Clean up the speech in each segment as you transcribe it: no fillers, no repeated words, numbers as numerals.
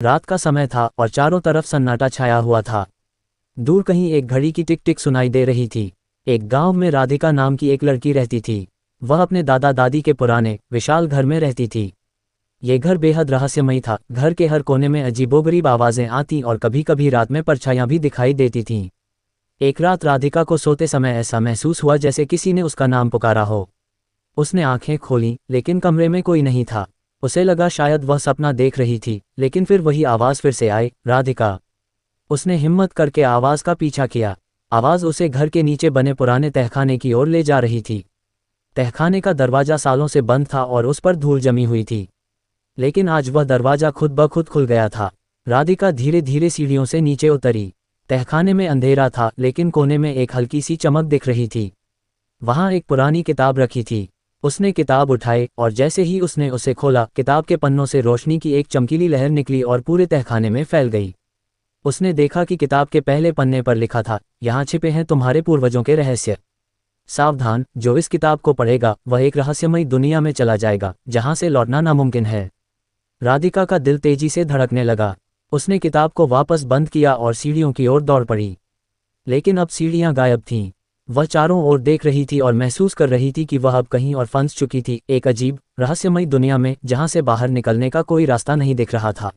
रात का समय था और चारों तरफ सन्नाटा छाया हुआ था। दूर कहीं एक घड़ी की टिक टिक सुनाई दे रही थी। एक गांव में राधिका नाम की एक लड़की रहती थी। वह अपने दादा दादी के पुराने विशाल घर में रहती थी। ये घर बेहद रहस्यमयी था। घर के हर कोने में अजीबोगरीब आवाज़ें आती और कभी कभी रात में परछाइयां भी दिखाई देती थीं। एक रात राधिका को सोते समय ऐसा महसूस हुआ जैसे किसी ने उसका नाम पुकारा हो। उसने आंखें खोलीं, लेकिन कमरे में कोई नहीं था। उसे लगा शायद वह सपना देख रही थी, लेकिन फिर वही आवाज़ फिर से आई, राधिका। उसने हिम्मत करके आवाज़ का पीछा किया। आवाज़ उसे घर के नीचे बने पुराने तहखाने की ओर ले जा रही थी। तहखाने का दरवाज़ा सालों से बंद था और उस पर धूल जमी हुई थी, लेकिन आज वह दरवाज़ा खुद ब खुद खुल गया था। राधिका धीरे धीरे सीढ़ियों से नीचे उतरी। तहखाने में अंधेरा था, लेकिन कोने में एक हल्की सी चमक दिख रही थी। वहाँ एक पुरानी किताब रखी थी। उसने किताब उठाई और जैसे ही उसने उसे खोला, किताब के पन्नों से रोशनी की एक चमकीली लहर निकली और पूरे तहखाने में फैल गई। उसने देखा कि किताब के पहले पन्ने पर लिखा था, यहाँ छिपे हैं तुम्हारे पूर्वजों के रहस्य। सावधान, जो इस किताब को पढ़ेगा वह एक रहस्यमयी दुनिया में चला जाएगा जहाँ से लौटना नामुमकिन है। राधिका का दिल तेजी से धड़कने लगा। उसने किताब को वापस बंद किया और सीढ़ियों की ओर दौड़ पड़ी। लेकिन अब सीढ़ियां गायब थीं। वह चारों ओर देख रही थी और महसूस कर रही थी कि वह अब कहीं और फंस चुकी थी, एक अजीब रहस्यमयी दुनिया में जहां से बाहर निकलने का कोई रास्ता नहीं दिख रहा था।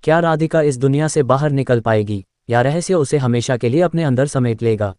क्या राधिका इस दुनिया से बाहर निकल पाएगी, या रहस्य उसे हमेशा के लिए अपने अंदर समेट लेगा?